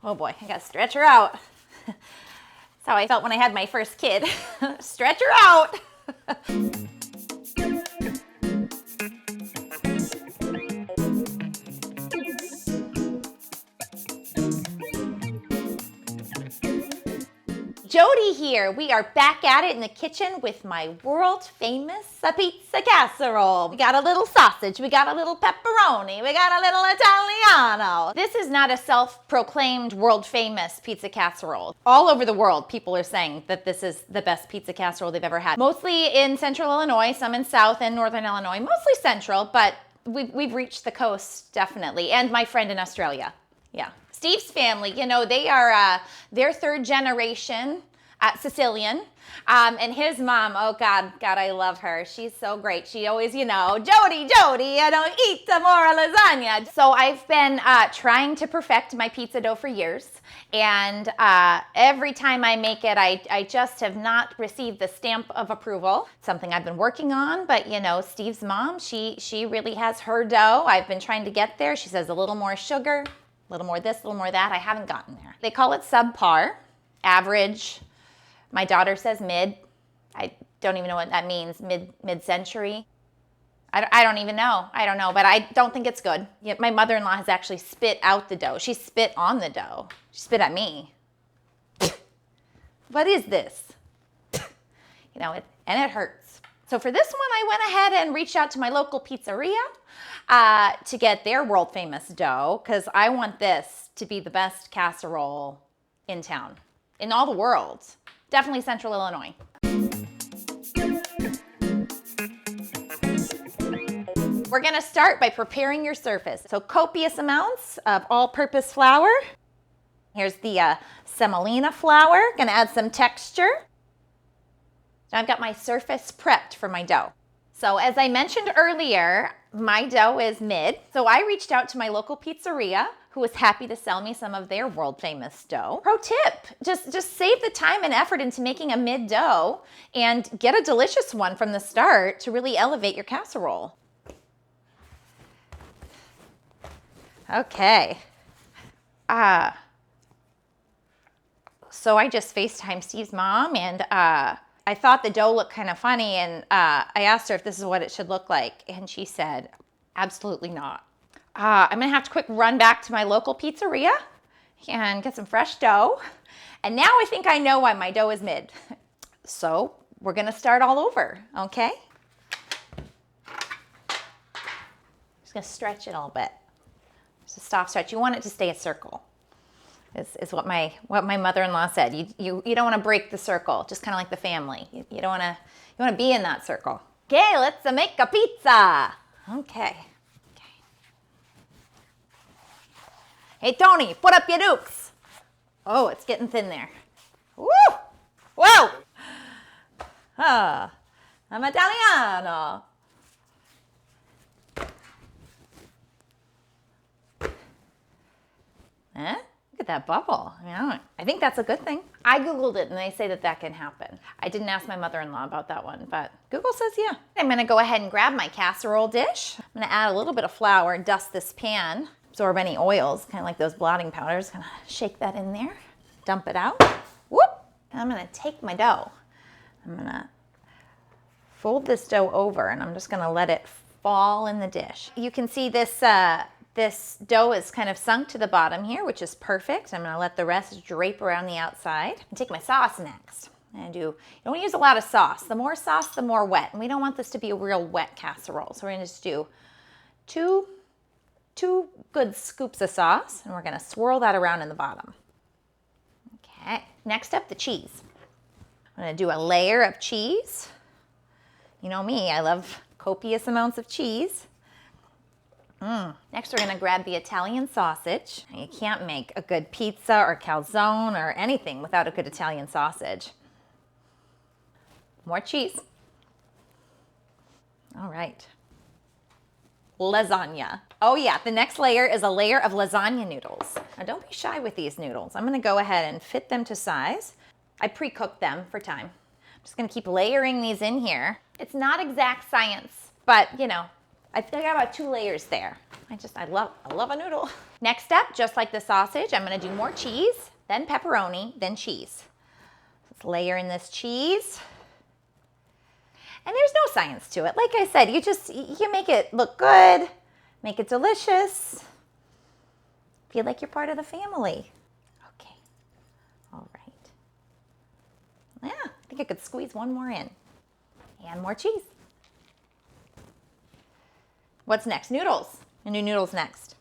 Oh boy, I gotta stretch her out. That's how I felt when I had my first kid. Stretch her out. Jody here. We are back at it in the kitchen with my world famous pizza casserole. We got a little sausage, we got a little pepperoni, we got a little Italiano. This is not a self-proclaimed world famous pizza casserole. All over the world, people are saying that this is the best pizza casserole they've ever had. Mostly in central Illinois, some in south and northern Illinois, mostly central, but we've reached the coast definitely, and my friend in Australia. Yeah. Steve's family, you know, they are their third generation Sicilian, and his mom, oh God, I love her. She's so great. She always, you know, Jody, I don't eat more lasagna. So I've been trying to perfect my pizza dough for years, and every time I make it, I just have not received the stamp of approval. Something I've been working on, but you know, Steve's mom, she really has her dough. I've been trying to get there. She says a little more sugar, a little more this, a little more that. I haven't gotten there. They call it subpar, average. My daughter says mid. I don't even know what that means, mid-century. I don't even know. I don't know, but I don't think it's good. Yeah, my mother-in-law has actually spit out the dough. She spit on the dough. She spit at me. What is this? You know, and it hurts. So for this one, I went ahead and reached out to my local pizzeria to get their world famous dough, because I want this to be the best casserole in town, in all the world. Definitely central Illinois. We're gonna start by preparing your surface. So copious amounts of all-purpose flour. Here's the semolina flour, gonna add some texture. Now I've got my surface prepped for my dough. So as I mentioned earlier, my dough is mid. So I reached out to my local pizzeria, who was happy to sell me some of their world famous dough. Pro tip, just save the time and effort into making a mid dough and get a delicious one from the start to really elevate your casserole. Okay. So I just FaceTimed Steve's mom, and I thought the dough looked kind of funny, and I asked her if this is what it should look like, and she said, absolutely not. I'm gonna have to quick run back to my local pizzeria and get some fresh dough. And now I think I know why my dough is mid. So we're gonna start all over, okay? Just gonna stretch it a little bit. Just a soft stretch. You want it to stay a circle. Is what my mother-in-law said. You don't want to break the circle, just kind of like the family. You don't want to be in that circle. Okay, let's make a pizza. Okay. Hey Tony, put up your dukes. Oh, it's getting thin there. Woo! Whoa! I'm Italiano. Huh? Look at that bubble. I think that's a good thing. I Googled it and they say that can happen. I didn't ask my mother-in-law about that one, but Google says yeah. I'm gonna go ahead and grab my casserole dish. I'm gonna add a little bit of flour and dust this pan. Absorb any oils, kind of like those blotting powders. Gonna shake that in there, dump it out. Whoop! And I'm gonna take my dough. I'm gonna fold this dough over and I'm just gonna let it fall in the dish. You can see this this dough is kind of sunk to the bottom here, which is perfect. I'm gonna let the rest drape around the outside. And take my sauce next. You don't use a lot of sauce. The more sauce, the more wet. And we don't want this to be a real wet casserole. So we're gonna just do two good scoops of sauce, and we're gonna swirl that around in the bottom. Okay, next up, the cheese. I'm gonna do a layer of cheese. You know me, I love copious amounts of cheese. Next, we're gonna grab the Italian sausage. You can't make a good pizza or calzone or anything without a good Italian sausage. More cheese. All right. Lasagna. Oh yeah, the next layer is a layer of lasagna noodles. Now don't be shy with these noodles. I'm gonna go ahead and fit them to size. I pre-cooked them for time. I'm just gonna keep layering these in here. It's not exact science, but you know, I think I got about 2 layers there. I love a noodle. Next up, just like the sausage, I'm gonna do more cheese, then pepperoni, then cheese. Let's layer in this cheese. And there's no science to it. Like I said, you make it look good, make it delicious. Feel like you're part of the family. Okay, all right. Yeah, I think I could squeeze one more in. And more cheese. What's next? Noodles. I do noodles next.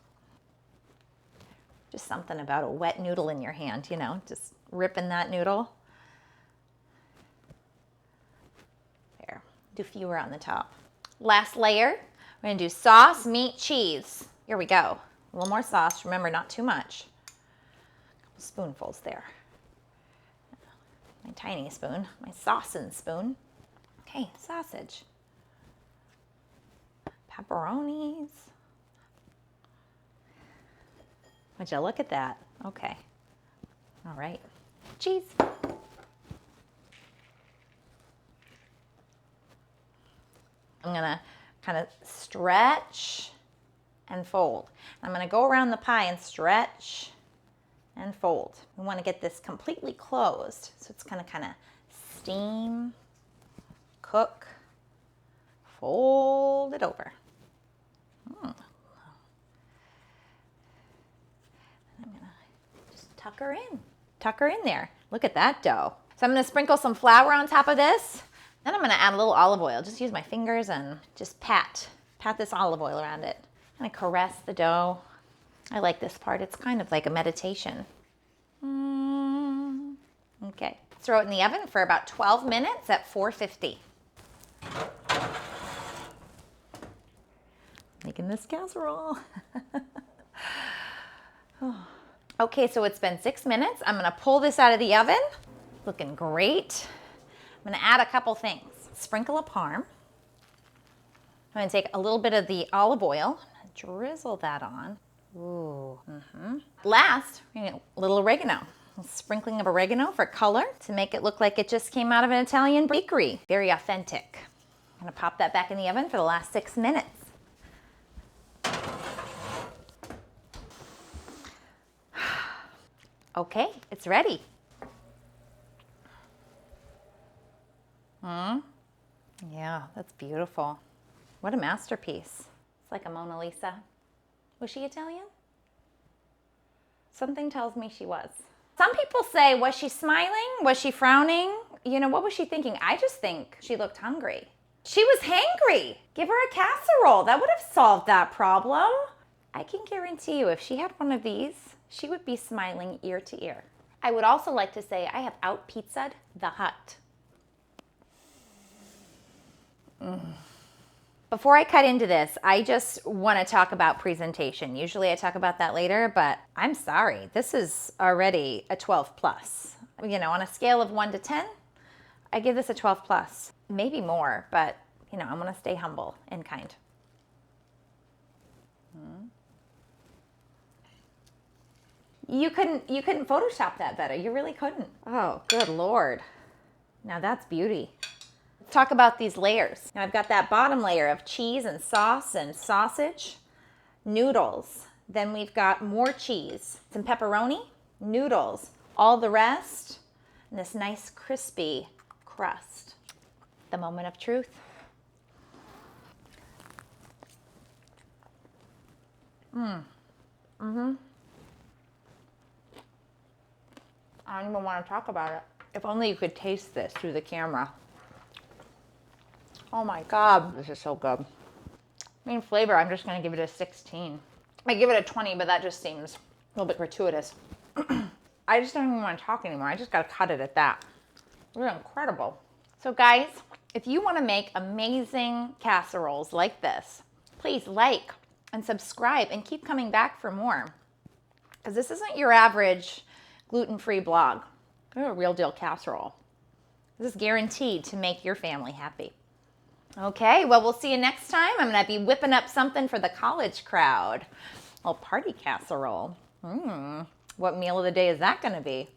Just something about a wet noodle in your hand, you know, just ripping that noodle. There, do fewer on the top. Last layer, we're gonna do sauce, meat, cheese. Here we go. A little more sauce, remember not too much. A couple spoonfuls there. My tiny spoon, my saucing spoon. Okay, sausage. Pepperonis. Would you look at that? Okay. All right. Cheese. I'm gonna kind of stretch and fold. I'm gonna go around the pie and stretch and fold. We wanna get this completely closed. So it's gonna kind of steam, cook, fold it over. I'm gonna just tuck her in there. Look at that dough. So I'm gonna sprinkle some flour on top of this. Then I'm gonna add a little olive oil. Just use my fingers and just pat this olive oil around it. I'm gonna caress the dough. I like this part. It's kind of like a meditation. Okay, throw it in the oven for about 12 minutes at 450. Making this casserole. Okay, so it's been 6 minutes. I'm gonna pull this out of the oven. Looking great. I'm gonna add a couple things. Sprinkle of parm. I'm gonna take a little bit of the olive oil, drizzle that on. Ooh. Last, a little oregano. A sprinkling of oregano for color to make it look like it just came out of an Italian bakery. Very authentic. I'm gonna pop that back in the oven for the last 6 minutes. Okay, it's ready. Yeah, that's beautiful. What a masterpiece. It's like a Mona Lisa. Was she Italian? Something tells me she was. Some people say, was she smiling? Was she frowning? You know, what was she thinking? I just think she looked hungry. She was hangry. Give her a casserole. That would have solved that problem. I can guarantee you if she had one of these, she would be smiling ear to ear. I would also like to say I have out-pizza'd the hut. Before I cut into this, I just want to talk about presentation. Usually I talk about that later, but I'm sorry. This is already a 12 plus. You know, on a scale of 1 to 10, I give this a 12 plus. Maybe more, but you know, I want to stay humble and kind. You couldn't Photoshop that better. You really couldn't. Oh, good Lord. Now that's beauty. Let's talk about these layers. Now I've got that bottom layer of cheese and sauce and sausage, noodles. Then we've got more cheese, some pepperoni, noodles, all the rest, and this nice crispy crust. The moment of truth. I don't even want to talk about it. If only you could taste this through the camera. Oh my God, this is so good. I mean, flavor, I'm just gonna give it a 16. I give it a 20, but that just seems a little bit gratuitous. I just don't even want to talk anymore. I just gotta cut it at that. They're incredible. So guys, if you wanna make amazing casseroles like this, please like and subscribe and keep coming back for more. Because this isn't your average gluten-free blog. They're a real deal casserole. This is guaranteed to make your family happy. Okay, well, we'll see you next time. I'm gonna be whipping up something for the college crowd. A little party casserole. What meal of the day is that gonna be?